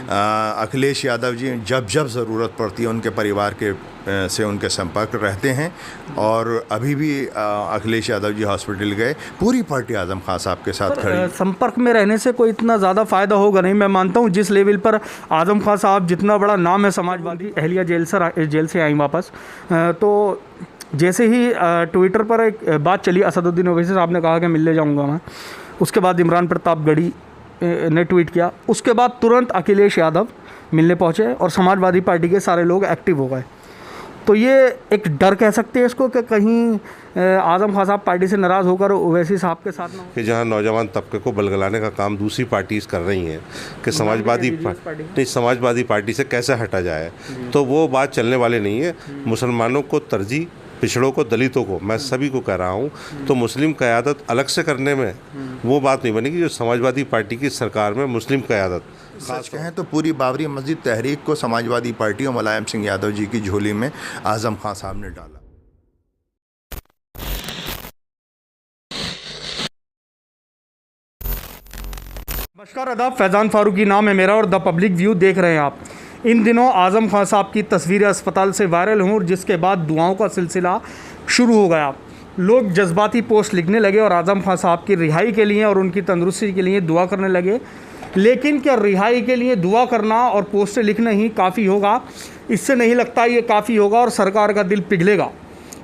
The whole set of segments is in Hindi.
अखिलेश यादव जी जब जब ज़रूरत पड़ती है उनके परिवार के से उनके संपर्क रहते हैं, और अभी भी अखिलेश यादव जी हॉस्पिटल गए, पूरी पार्टी आज़म खान साहब के साथ खड़ी। संपर्क में रहने से कोई इतना ज़्यादा फ़ायदा होगा नहीं। मैं मानता हूँ जिस लेवल पर आज़म खान साहब, जितना बड़ा नाम है समाजवादी, अहलिया जेल से आई वापस, तो जैसे ही ट्विटर पर एक बात चली, असदुद्दीन ओवैसी साहब ने कहा कि मिलने जाऊँगा मैं, उसके बाद इमरान प्रतापगढ़ी ने ट्वीट किया, उसके बाद तुरंत अखिलेश यादव मिलने पहुँचे और समाजवादी पार्टी के सारे लोग एक्टिव हो गए। तो ये एक डर कह सकते हैं इसको कि कहीं आज़म खान साहब पार्टी से नाराज़ होकर ओवैसी साहब के साथ ना हो, कि जहां नौजवान तबके को बलगलाने का काम दूसरी पार्टीज कर रही हैं कि समाजवादी पार्टी से कैसे हटा जाए, तो वो बात चलने वाली नहीं है। मुसलमानों को तरजीह, पिछड़ों को, दलितों को, मैं सभी को कह रहा हूँ, तो मुस्लिम क़यादत अलग से करने में वो बात नहीं बनेगी जो समाजवादी पार्टी की सरकार में मुस्लिम क़यादत। सच कहें तो पूरी बाबरी मस्जिद तहरीक को समाजवादी पार्टी और मुलायम सिंह यादव जी की झोली में आज़म खान साहब ने डाला। नमस्कार, आदाब, फैज़ान फारूकी नाम है मेरा और द पब्लिक व्यू देख रहे हैं आप। इन दिनों आज़म खान साहब की तस्वीरें अस्पताल से वायरल हों, जिसके बाद दुआओं का सिलसिला शुरू हो गया। लोग जज्बाती पोस्ट लिखने लगे और आज़म खान साहब की रिहाई के लिए और उनकी तंदुरुस्ती के लिए दुआ करने लगे। लेकिन क्या रिहाई के लिए दुआ करना और पोस्टें लिखना ही काफ़ी होगा? इससे नहीं लगता ये काफ़ी होगा और सरकार का दिल पिघलेगा।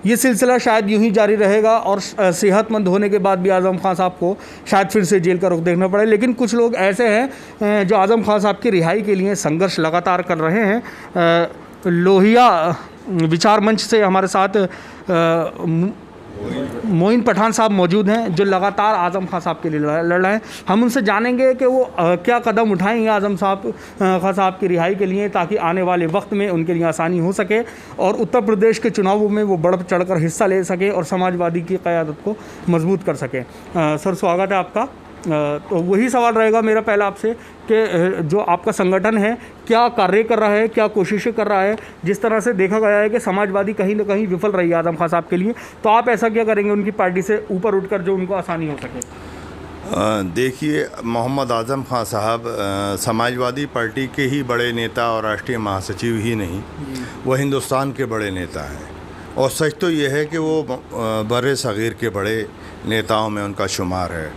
ये सिलसिला शायद यूं ही जारी रहेगा और सेहतमंद होने के बाद भी आज़म खान साहब को शायद फिर से जेल का रुख देखना पड़े। लेकिन कुछ लोग ऐसे हैं जो आज़म खान साहब की रिहाई के लिए संघर्ष लगातार कर रहे हैं। लोहिया विचार मंच से हमारे साथ मोइन पठान साहब मौजूद हैं, जो लगातार आज़म खान साहब के लिए लड़ रहे हैं। हम उनसे जानेंगे कि वो क्या कदम उठाएंगे आज़म खान साहब की रिहाई के लिए, ताकि आने वाले वक्त में उनके लिए आसानी हो सके और उत्तर प्रदेश के चुनावों में वो बढ़ चढ़कर हिस्सा ले सके और समाजवादी की क़यादत को मजबूत कर सके। सर, स्वागत है आपका। तो वही सवाल रहेगा मेरा पहला आपसे कि जो आपका संगठन है क्या कार्य कर रहा है, क्या कोशिशें कर रहा है? जिस तरह से देखा गया है कि समाजवादी कहीं ना कहीं विफल रही है आज़म खान साहब के लिए, तो आप ऐसा क्या करेंगे उनकी पार्टी से ऊपर उठकर जो उनको आसानी हो सके? देखिए, मोहम्मद आज़म खान साहब समाजवादी पार्टी के ही बड़े नेता और राष्ट्रीय महासचिव ही नहीं, वो हिंदुस्तान के बड़े नेता हैं। और सच तो ये है कि वो बड़े सग़ीर के बड़े नेताओं में उनका शुमार है।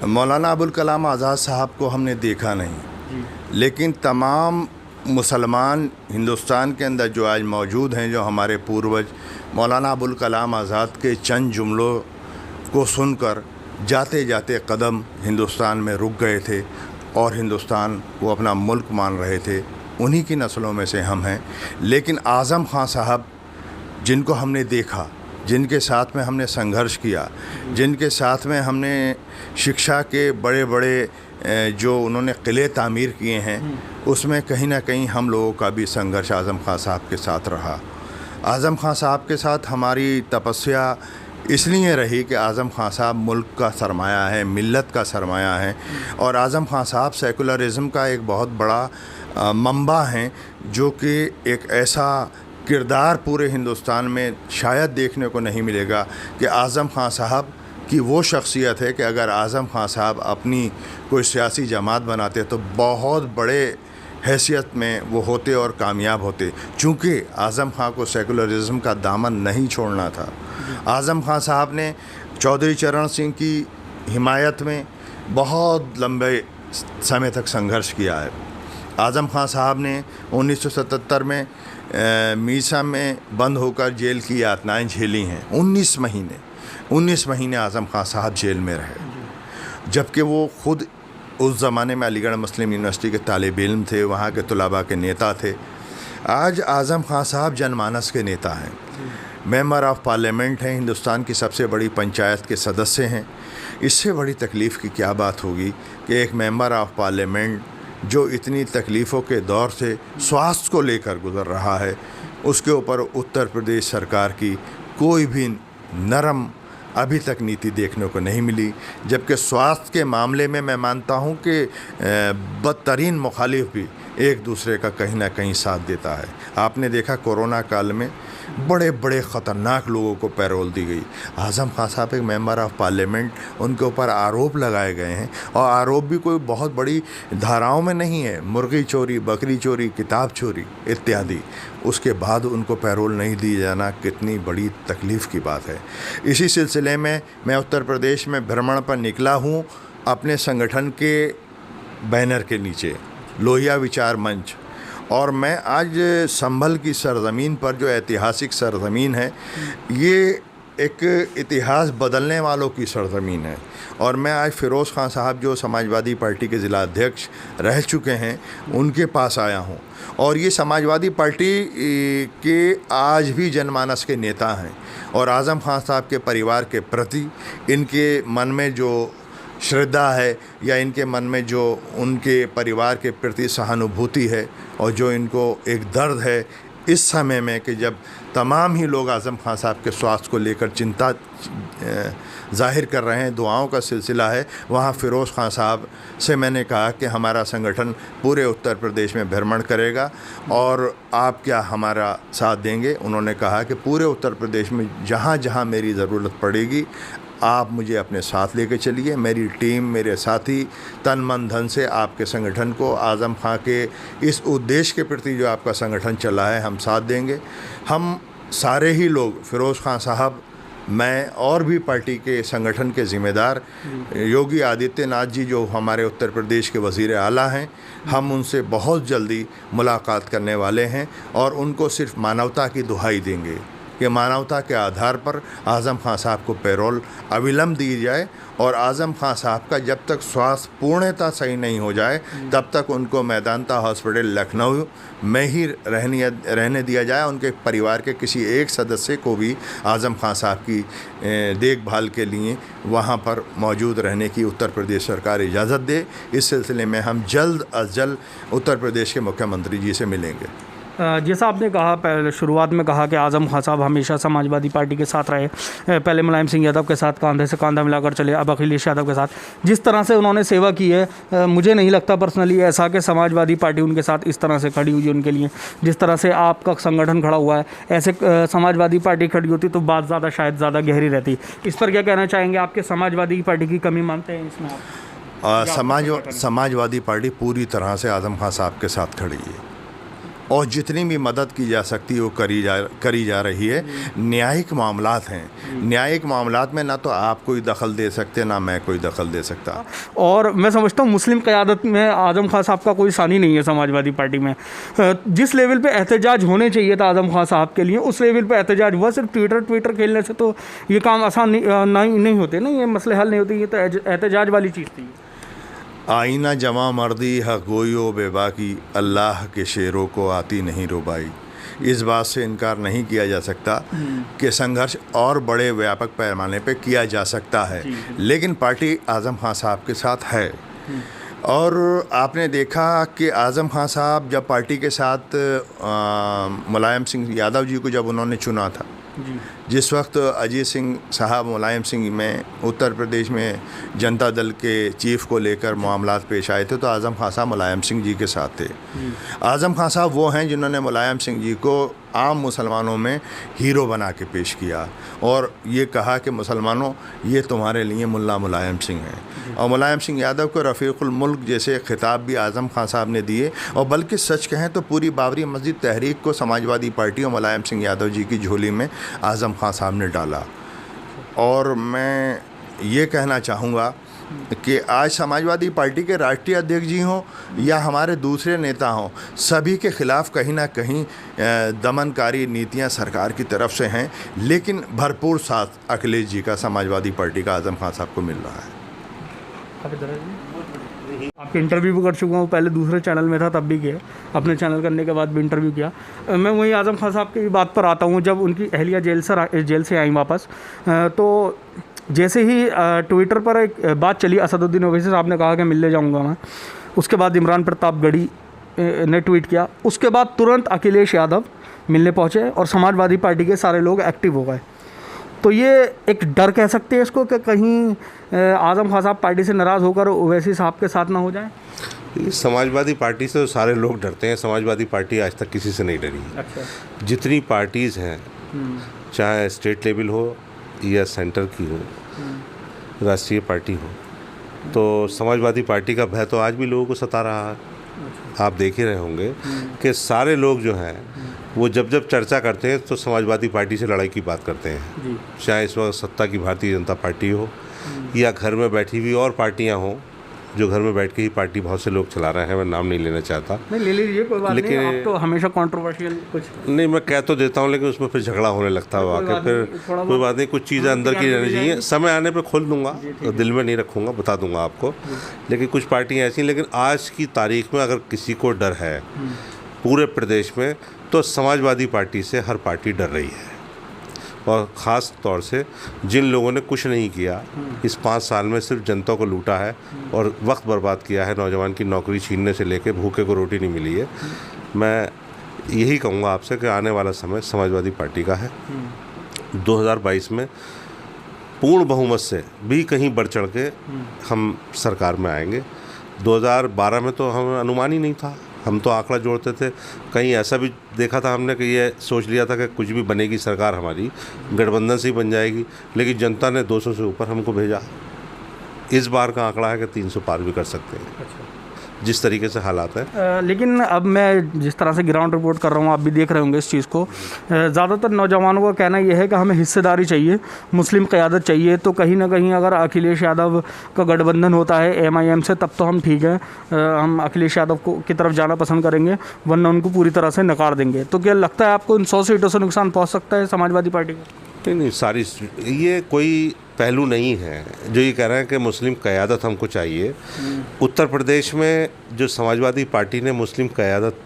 मौलाना अबुल कलाम आज़ाद साहब को हमने देखा नहीं, लेकिन तमाम मुसलमान हिंदुस्तान के अंदर जो आज मौजूद हैं, जो हमारे पूर्वज मौलाना अबुल कलाम आज़ाद के चंद जुमलों को सुनकर जाते जाते कदम हिंदुस्तान में रुक गए थे और हिंदुस्तान वो अपना मुल्क मान रहे थे, उन्हीं की नस्लों में से हम हैं। लेकिन आज़म खान साहब जिनको हमने देखा, जिनके साथ में हमने संघर्ष किया, जिनके साथ में हमने शिक्षा के बड़े बड़े जो उन्होंने किले तामीर किए हैं, उसमें कहीं ना कहीं हम लोगों का भी संघर्ष आज़म खान साहब के साथ रहा। आज़म खान साहब के साथ हमारी तपस्या इसलिए रही कि आज़म खान साहब मुल्क का सरमाया है, मिल्लत का सरमाया है, और आज़म खान साहब सेकुलरिज़म का एक बहुत बड़ा मंबा हैं, जो कि एक ऐसा किरदार पूरे हिंदुस्तान में शायद देखने को नहीं मिलेगा कि आज़म खान साहब की वो शख्सियत है कि अगर आज़म खान साहब अपनी कोई सियासी जमात बनाते तो बहुत बड़े हैसियत में वो होते और कामयाब होते। चूँकि आज़म खान को सेकुलरिज़म का दामन नहीं छोड़ना था। आज़म खान साहब ने चौधरी चरण सिंह की हिमायत में बहुत लंबे समय तक संघर्ष किया है। आज़म खान साहब ने 1977 में मीसा में बंद होकर जेल की यातनाएं झेली हैं। 19 महीने आज़म खान साहब जेल में रहे, जबकि वो ख़ुद उस ज़माने में अलीगढ़ मुस्लिम यूनिवर्सिटी के तालिब इल्म थे, वहाँ के तुलबा के नेता थे। आज आज़म खान साहब जनमानस के नेता हैं, मेंबर ऑफ़ पार्लियामेंट हैं, हिंदुस्तान की सबसे बड़ी पंचायत के सदस्य हैं। इससे बड़ी तकलीफ़ की क्या बात होगी कि एक मेंबर ऑफ़ पार्लियामेंट जो इतनी तकलीफ़ों के दौर से स्वास्थ्य को लेकर गुज़र रहा है, उसके ऊपर उत्तर प्रदेश सरकार की कोई भी नरम अभी तक नीति देखने को नहीं मिली। जबकि स्वास्थ्य के मामले में मैं मानता हूं कि बदतरीन मुखालिफ भी एक दूसरे का कहीं ना कहीं साथ देता है। आपने देखा कोरोना काल में बड़े बड़े ख़तरनाक लोगों को पैरोल दी गई। आज़म खान साहब एक मेंबर ऑफ पार्लियामेंट, उनके ऊपर आरोप लगाए गए हैं और आरोप भी कोई बहुत बड़ी धाराओं में नहीं है, मुर्गी चोरी, बकरी चोरी, किताब चोरी इत्यादि। उसके बाद उनको पैरोल नहीं दी जाना कितनी बड़ी तकलीफ़ की बात है। इसी सिलसिले में मैं उत्तर प्रदेश में भ्रमण पर निकला हूँ अपने संगठन के बैनर के नीचे, लोहिया विचार मंच। और मैं आज संभल की सरज़मीन पर, जो ऐतिहासिक सरज़मीन है, ये एक इतिहास बदलने वालों की सरज़मीन है। और मैं आज फ़िरोज़ खान साहब जो समाजवादी पार्टी के ज़िला अध्यक्ष रह चुके हैं, उनके पास आया हूँ। और ये समाजवादी पार्टी के आज भी जनमानस के नेता हैं और आज़म खान साहब के परिवार के प्रति इनके मन में जो श्रद्धा है या इनके मन में जो उनके परिवार के प्रति सहानुभूति है और जो इनको एक दर्द है इस समय में कि जब तमाम ही लोग आज़म खान साहब के स्वास्थ्य को लेकर चिंता ज़ाहिर कर रहे हैं, दुआओं का सिलसिला है, वहाँ फ़िरोज़ खान साहब से मैंने कहा कि हमारा संगठन पूरे उत्तर प्रदेश में भ्रमण करेगा और आप क्या हमारा साथ देंगे। उन्होंने कहा कि पूरे उत्तर प्रदेश में जहाँ जहाँ मेरी ज़रूरत पड़ेगी आप मुझे अपने साथ लेके चलिए। मेरी टीम, मेरे साथी तन मन धन से आपके संगठन को, आज़म खां के इस उद्देश्य के प्रति जो आपका संगठन चला है, हम साथ देंगे। हम सारे ही लोग, फ़िरोज़ खान साहब, मैं और भी पार्टी के संगठन के ज़िम्मेदार योगी आदित्यनाथ जी जो हमारे उत्तर प्रदेश के वज़ीर आला हैं, हम उनसे बहुत जल्दी मुलाकात करने वाले हैं और उनको सिर्फ मानवता की दुहाई देंगे कि मानवता के आधार पर आज़म खान साहब को पैरोल अविलंब दी जाए और आज़म खान साहब का जब तक स्वास्थ्य पूर्णतः सही नहीं हो जाए तब तक उनको मैदानता हॉस्पिटल लखनऊ में ही रहने दिया जाए। उनके परिवार के किसी एक सदस्य को भी आज़म खान साहब की देखभाल के लिए वहाँ पर मौजूद रहने की उत्तर प्रदेश सरकार इजाज़त दे। इस सिलसिले में हम जल्द अज जल्द उत्तर प्रदेश के मुख्यमंत्री जी से मिलेंगे। जैसा आपने कहा, पहले शुरुआत में कहा कि आज़म खान साहब हमेशा समाजवादी पार्टी के साथ रहे, पहले मुलायम सिंह यादव के साथ कांधे से कांधा मिलाकर चले, अब अखिलेश यादव के साथ जिस तरह से उन्होंने सेवा की है, मुझे नहीं लगता पर्सनली ऐसा कि समाजवादी पार्टी उनके साथ इस तरह से खड़ी हुई है उनके लिए। जिस तरह से आपका संगठन खड़ा हुआ है, ऐसे समाजवादी पार्टी खड़ी होती तो बात ज़्यादा गहरी रहती। इस पर क्या कहना चाहेंगे? आपके समाजवादी पार्टी की कमी मानते हैं इसमें आप? समाजवादी पार्टी पूरी तरह से आज़म खान साहब के साथ खड़ी है और जितनी भी मदद की जा सकती है वो करी जा रही है। न्यायिक मामलात हैं, न्यायिक मामलात में ना तो आप कोई दखल दे सकते, ना मैं कोई दखल दे सकता। और मैं समझता हूँ मुस्लिम क़यादत में आज़म खान साहब का कोई सानी नहीं है समाजवादी पार्टी में। जिस लेवल पे एहतजाज होने चाहिए था आज़म खान साहब के लिए, उस लेवल पे एहतजाज हुआ। सिर्फ ट्विटर खेलने से तो ये काम आसान नहीं होते ना, ये मसले हल नहीं होते। ये तो एहतजाज वाली चीज़ थी। आईना जमा मर्दी हक गोयो बेबाकी, अल्लाह के शेरों को आती नहीं रुबाई। इस बात से इनकार नहीं किया जा सकता कि संघर्ष और बड़े व्यापक पैमाने पे किया जा सकता है, लेकिन पार्टी आज़म खान साहब के साथ है। और आपने देखा कि आज़म खान साहब जब पार्टी के साथ मुलायम सिंह यादव जी को जब उन्होंने चुना था, जिस वक्त अजीत सिंह साहब मुलायम सिंह में उत्तर प्रदेश में जनता दल के चीफ को लेकर मामलात पेश आए थे, तो आज़म खान साहब मुलायम सिंह जी के साथ थे। आज़म खान साहब वो हैं जिन्होंने मुलायम सिंह जी को आम मुसलमानों में हीरो बना के पेश किया और ये कहा कि मुसलमानों, ये तुम्हारे लिए मुल्ला मुलायम सिंह हैं। और मुलायम सिंह यादव को रफ़ीक़ुल मुल्क जैसे खिताब भी आज़म खान साहब ने दिए। और बल्कि सच कहें तो पूरी बाबरी मस्जिद तहरीक को समाजवादी पार्टी और मुलायम सिंह यादव जी की झोली में आज़म खान साहब ने डाला। और मैं ये कहना चाहूँगा कि आज समाजवादी पार्टी के राष्ट्रीय अध्यक्ष जी हों या हमारे दूसरे नेता हों, सभी के ख़िलाफ़ कहीं ना कहीं दमनकारी नीतियां सरकार की तरफ से हैं, लेकिन भरपूर साथ अखिलेश जी का, समाजवादी पार्टी का, आज़म खान साहब को मिल रहा है। आपके इंटरव्यू भी कर चुका हूँ, पहले दूसरे चैनल में था तब भी किया, अपने चैनल करने के बाद भी इंटरव्यू किया। मैं वहीं आज़म खान साहब की बात पर आता हूँ। जब उनकी अहलिया जेल से आई वापस, तो जैसे ही ट्विटर पर एक बात चली, असदुद्दीन ओवैसी साहब ने कहा कि मिलने जाऊंगा मैं, उसके बाद इमरान प्रतापगढ़ी ने ट्वीट किया, उसके बाद तुरंत अखिलेश यादव मिलने पहुंचे और समाजवादी पार्टी के सारे लोग एक्टिव हो गए। तो ये एक डर कह सकते हैं इसको कि कहीं आज़म खान साहब पार्टी से नाराज़ होकर ओवैसी साहब के साथ ना हो जाए। ये समाजवादी पार्टी से तो सारे लोग डरते हैं, समाजवादी पार्टी आज तक किसी से नहीं डरी। अच्छा। जितनी पार्टीज़ हैं, चाहे स्टेट लेवल हो या सेंटर की हो, राष्ट्रीय पार्टी हो, तो समाजवादी पार्टी का भय तो आज भी लोगों को सता रहा है। आप देख ही रहे होंगे कि सारे लोग जो हैं वो जब जब चर्चा करते हैं तो समाजवादी पार्टी से लड़ाई की बात करते हैं, चाहे इस वक्त सत्ता की भारतीय जनता पार्टी हो या घर में बैठी हुई और पार्टियां हों, जो घर में बैठ के ही पार्टी बहुत से लोग चला रहे हैं। मैं नाम नहीं लेना चाहता, नहीं ले लीजिए, कोई बात लेकिन नहीं, आप तो हमेशा कंट्रोवर्शियल कुछ नहीं, मैं कह तो देता हूँ लेकिन उसमें फिर झगड़ा होने लगता है आके, फिर कोई बात नहीं, कुछ चीज़ें अंदर की रहनी चाहिए। समय आने पे खोल दूंगा, तो दिल में नहीं रखूँगा, बता दूंगा आपको। लेकिन कुछ पार्टियाँ ऐसी, लेकिन आज की तारीख में अगर किसी को डर है पूरे प्रदेश में तो समाजवादी पार्टी से हर पार्टी डर रही है। और ख़ास तौर से जिन लोगों ने कुछ नहीं किया, इस 5 साल में सिर्फ जनता को लूटा है और वक्त बर्बाद किया है, नौजवान की नौकरी छीनने से लेकर भूखे को रोटी नहीं मिली है। मैं यही कहूँगा आपसे कि आने वाला समय समाजवादी पार्टी का है। 2022 में पूर्ण बहुमत से भी कहीं बढ़ चढ़ के हम सरकार में आएंगे। 2012 में तो हमें अनुमान ही नहीं था, हम तो आंकड़ा जोड़ते थे, कहीं ऐसा भी देखा था हमने कि ये सोच लिया था कि कुछ भी बनेगी सरकार हमारी गठबंधन से ही बन जाएगी, लेकिन जनता ने 200 से ऊपर हमको भेजा। इस बार का आंकड़ा है कि 300 पार भी कर सकते हैं। अच्छा। जिस तरीके से हालात हैं। लेकिन अब मैं जिस तरह से ग्राउंड रिपोर्ट कर रहा हूँ, आप भी देख रहे होंगे इस चीज़ को, ज़्यादातर नौजवानों का कहना यह है कि हमें हिस्सेदारी चाहिए, मुस्लिम क़यादत चाहिए। तो कहीं ना कहीं अगर अखिलेश यादव का गठबंधन होता है MIM से, तब तो हम ठीक है, हम अखिलेश यादव को की तरफ जाना पसंद करेंगे, वरना उनको पूरी तरह से नकार देंगे। तो क्या लगता है आपको इन 100 सीटों से नुकसान पहुँच सकता है समाजवादी पार्टी को? नहीं, सारी ये कोई पहलू नहीं है जो ये कह रहे हैं कि मुस्लिम क़यादत हमको चाहिए। उत्तर प्रदेश में जो समाजवादी पार्टी ने मुस्लिम क़यादत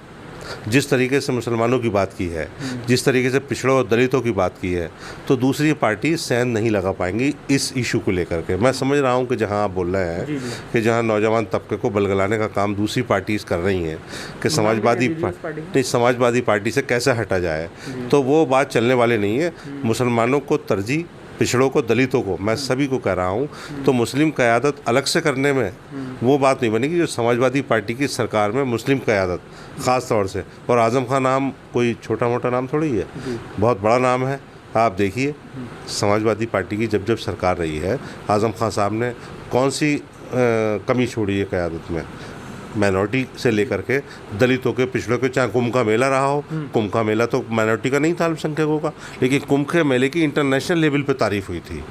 जिस तरीके से मुसलमानों की बात की है, जिस तरीके से पिछड़ों और दलितों की बात की है, तो दूसरी पार्टी सहन नहीं लगा पाएंगी इस इशू को लेकर के। मैं समझ रहा हूँ कि जहाँ आप बोल रहे हैं कि जहाँ नौजवान तबके को बलगलाने का काम दूसरी पार्टीज़ कर रही हैं कि समाजवादी पार्टी से कैसे हटा जाए, तो वो बात चलने वाली नहीं है। मुसलमानों को तरजीह, पिछड़ों को, दलितों को, मैं सभी को कह रहा हूँ, तो मुस्लिम क़यादत अलग से करने में वो बात नहीं बनेगी जो समाजवादी पार्टी की सरकार में मुस्लिम क़यादत ख़ास तौर से। और आज़म खान नाम कोई छोटा मोटा नाम थोड़ी है, बहुत बड़ा नाम है। आप देखिए समाजवादी पार्टी की जब जब सरकार रही है, आज़म खान साहब ने कौन सी कमी छोड़ी है क़यादत में, माइनॉरिटी से लेकर के दलितों के, पिछड़ों के। चाहे कुंभ का मेला रहा हो, कुंभ का मेला तो माइनॉरिटी का नहीं था, अल्पसंख्यकों का, लेकिन कुंभ के मेले की इंटरनेशनल लेवल पे तारीफ हुई थी,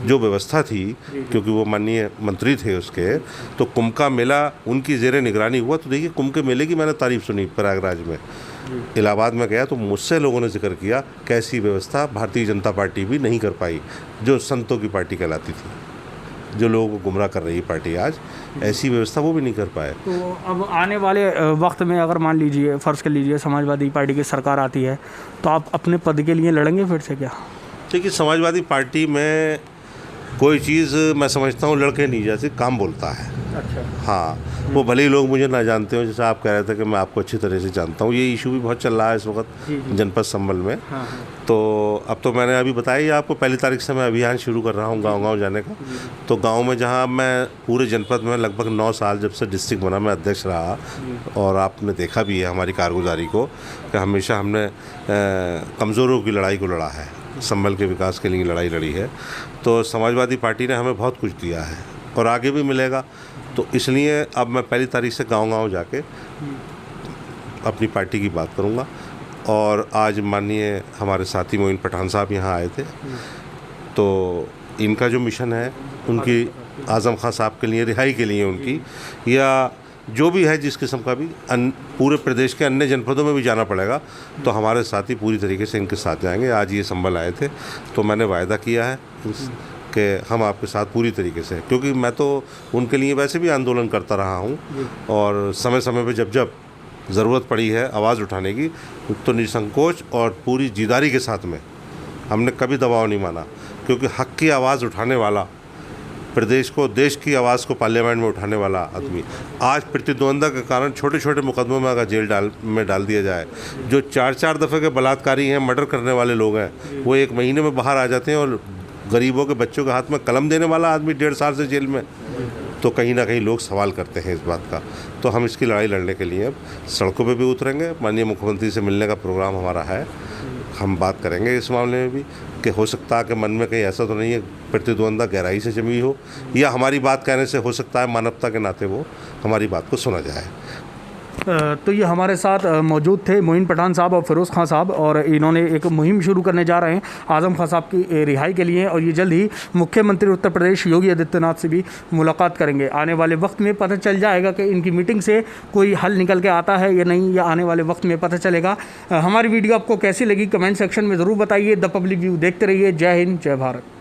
जो व्यवस्था थी, क्योंकि वो माननीय मंत्री थे उसके। तो कुंभ का मेला उनकी ज़ेरे निगरानी हुआ, तो देखिए कुंभ के मेले की मैंने तारीफ सुनी प्रयागराज में। इलाहाबाद में गया तो मुझसे लोगों ने जिक्र किया कैसी व्यवस्था भारतीय जनता पार्टी भी नहीं कर पाई, जो संतों की पार्टी कहलाती थी, जो लोगों को गुमराह कर रही है पार्टी आज, ऐसी व्यवस्था वो भी नहीं कर पाए। तो अब आने वाले वक्त में अगर मान लीजिए, फ़र्ज़ कर लीजिए समाजवादी पार्टी की सरकार आती है, तो आप अपने पद के लिए लड़ेंगे फिर से क्या? देखिए समाजवादी पार्टी में कोई चीज़ मैं समझता हूँ लड़के नहीं जाती, काम बोलता है। अच्छा। हाँ, वो भले ही लोग मुझे ना जानते हो, जैसे आप कह रहे थे कि मैं आपको अच्छी तरह से जानता हूँ। ये इशू भी बहुत चल रहा है इस वक्त जनपद संबल में। हाँ। तो अब तो मैंने अभी बताया ही आपको, 1 तारीख से मैं अभियान शुरू कर रहा हूँ गांव-गांव जाने का। तो गांव में जहाँ मैं पूरे जनपद में लगभग 9 साल जब से डिस्ट्रिक्ट बना मैं अध्यक्ष रहा, और आपने देखा भी है हमारी कारगुजारी को कि हमेशा हमने कमज़ोरों की लड़ाई को लड़ा है, संभल के विकास के लिए लड़ाई लड़ी है। तो समाजवादी पार्टी ने हमें बहुत कुछ दिया है और आगे भी मिलेगा। तो इसलिए अब मैं 1 तारीख से गांव-गांव जाके अपनी पार्टी की बात करूंगा। और आज माननीय हमारे साथी मोइन पठान साहब यहाँ आए थे, तो इनका जो मिशन है उनकी आज़म खान साहब के लिए, रिहाई के लिए उनकी, या जो भी है जिस किस्म का भी पूरे प्रदेश के अन्य जनपदों में भी जाना पड़ेगा, तो हमारे साथी पूरी तरीके से इनके साथ जाएंगे। आज ये संभल आए थे, तो मैंने वायदा किया है कि हम आपके साथ पूरी तरीके से, क्योंकि मैं तो उनके लिए वैसे भी आंदोलन करता रहा हूँ, और समय समय पे जब जब ज़रूरत पड़ी है आवाज़ उठाने की, तो निसंकोच और पूरी जिदारी के साथ में हमने कभी दबाव नहीं माना, क्योंकि हक़ की आवाज़ उठाने वाला, प्रदेश को, देश की आवाज़ को पार्लियामेंट में उठाने वाला आदमी आज प्रतिद्वंद्विता के कारण छोटे छोटे मुकदमों में अगर जेल में डाल दिया जाए, जो 4-4 दफ़े के बलात्कारी हैं, मर्डर करने वाले लोग हैं, वो 1 महीने में बाहर आ जाते हैं और गरीबों के बच्चों के हाथ में कलम देने वाला आदमी 1.5 साल से जेल में, तो कहीं ना कहीं लोग सवाल करते हैं इस बात का। तो हम इसकी लड़ाई लड़ने के लिए अब सड़कों पे भी उतरेंगे। माननीय मुख्यमंत्री से मिलने का प्रोग्राम हमारा है, हम बात करेंगे इस मामले में भी कि हो सकता है कि मन में कहीं ऐसा तो नहीं है प्रतिद्वंदा गहराई से जमी हो, या हमारी बात कहने से हो सकता है मानवता के नाते वो हमारी बात को सुना जाए। तो ये हमारे साथ मौजूद थे मोइन पठान साहब और फिरोज़ खां साहब, और इन्होंने एक मुहिम शुरू करने जा रहे हैं आज़म खां साहब की रिहाई के लिए, और ये जल्द ही मुख्यमंत्री उत्तर प्रदेश योगी आदित्यनाथ से भी मुलाकात करेंगे। आने वाले वक्त में पता चल जाएगा कि इनकी मीटिंग से कोई हल निकल के आता है या नहीं, या आने वाले वक्त में पता चलेगा। हमारी वीडियो आपको कैसी लगी कमेंट सेक्शन में ज़रूर बताइए। द पब्लिक व्यू देखते रहिए। जय हिंद, जय भारत।